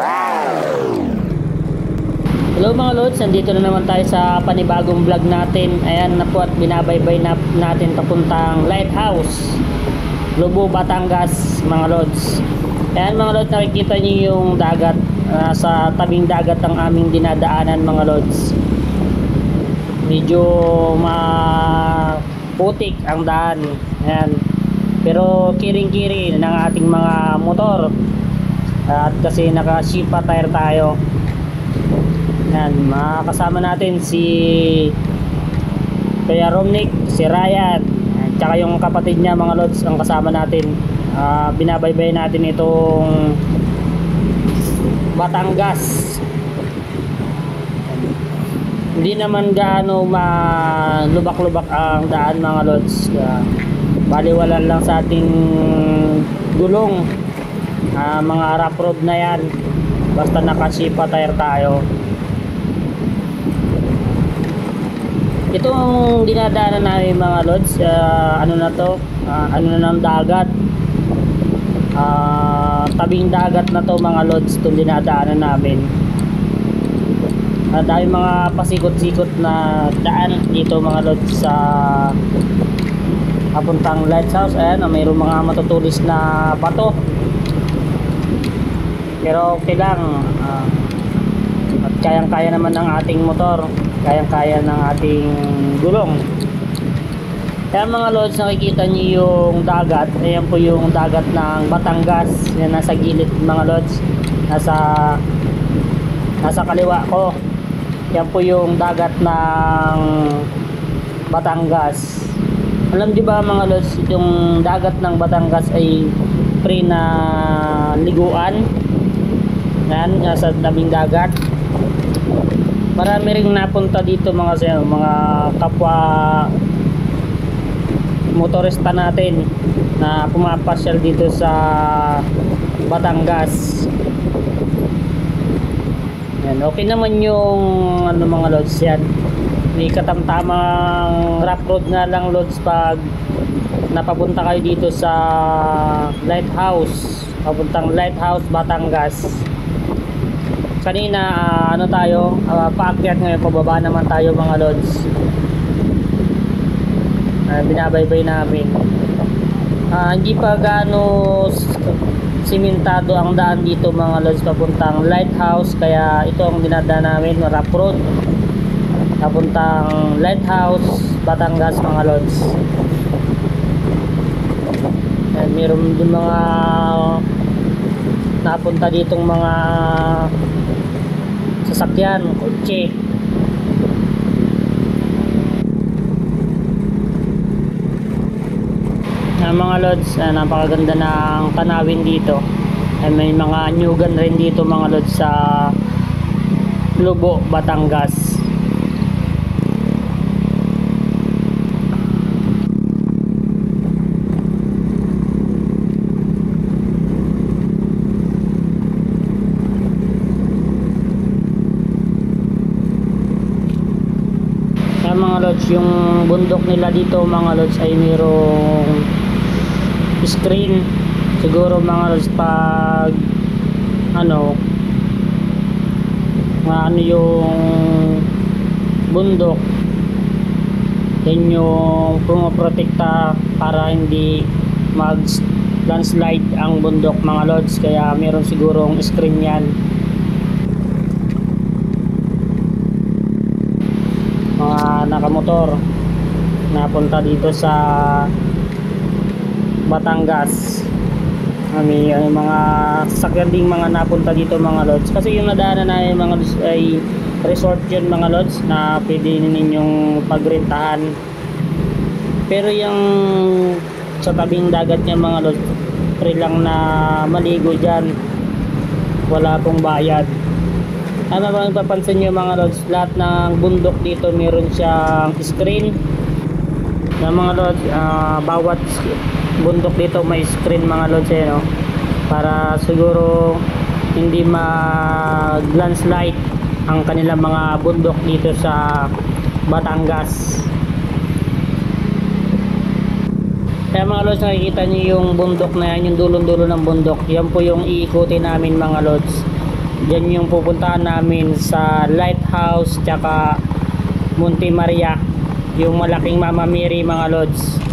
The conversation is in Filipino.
Hello mga lods, nandito na naman tayo sa panibagong vlog natin. Ayan na po at binabaybay na natin papuntang Lighthouse, Lubo, Batangas mga lods. Ayan mga lods, nakikita niyo yung dagat. Sa tabing dagat ang aming dinadaanan mga lods. Medyo maputik ang daan. Ayan. Pero kiring-kiri ng ating mga motor. At kasi naka-shipa tire tayo. Yan, makakasama natin si Kuya Romnick, si Ryan, at saka yung kapatid niya mga lods ang kasama natin. Binabaybay natin itong Batangas. Hindi naman gaano malubak-lubak ang daan mga lods. Baliwalan lang sa ating gulong. Mga rough road na yan. Basta naka-shipa tire tayo. Itong dinadaanan namin mga lods, ano na to, ano na ng dagat, tabing dagat na to mga lods, itong dinadaanan namin. Dahil mga pasikot-sikot na daan dito mga lods sa papuntang Lighthouse. Ayan, mayroong mga matutulis na bato, pero okay lang, at kayang-kaya naman ng ating motor, kayang-kaya ng ating gulong. Kaya mga lods, nakikita niyo yung dagat. Ayan po yung dagat ng Batangas. Yan, nasa gilid mga lods, nasa kaliwa ko. Yan po yung dagat ng Batangas. Alam niyo ba mga lods, yung dagat ng Batangas ay free na liguan. Yan, nasa tabing dagat. Marami ring napunta dito mga kapwa motorista natin na pumapasyal dito sa Batangas. Yan, okay naman yung ano mga lods yan. May katamtamang rough road nga lang lods pag napapunta kayo dito sa Lighthouse, papuntang Lighthouse, Batangas. Kanina ano tayo, paakyat, ngayon pababa naman tayo mga lods. Binabaybay namin. Hindi pa gaano simentado ang daan dito mga lods papuntang Lighthouse, kaya ito ang dinadaan namin, rough road papuntang Lighthouse, Batangas mga lods. Meron din mga napunta ditong mga sasakyan, kotse. Mga lods, napakaganda ng tanawin dito. May mga nyugan rin dito mga lods sa Lubo, Batangas. Mga lods, yung bundok nila dito mga lods ay mayroong screen. Siguro mga lods pag ano yung bundok, yan yung pumoprotekta para hindi mag landslide ang bundok mga lods, kaya mayroon sigurong screen yan. Mga nakamotor napunta dito sa Batangas. May mga sasakyan ding mga napunta dito mga lods, kasi yung nadaanan na yung mga lods ay resort yun mga lods na pwede ninyong pagrentahan. Pero yung sa tabing dagat niya mga lods, free lang na maligo dyan, wala pong bayad. Ano ba papansin nyo mga lods, lahat ng bundok dito meron siyang screen na mga lods. Bawat bundok dito may screen mga lods no? Para siguro hindi mag-landslide ang kanilang mga bundok dito sa Batangas. Kaya mga lods, nakikita nyo yung bundok na yan, yung dulong-dulo ng bundok, yan po yung iikutin namin mga lods. Yan yung pupuntahan namin sa Lighthouse tsaka Monte Maria, yung malaking Mama Mary mga lods.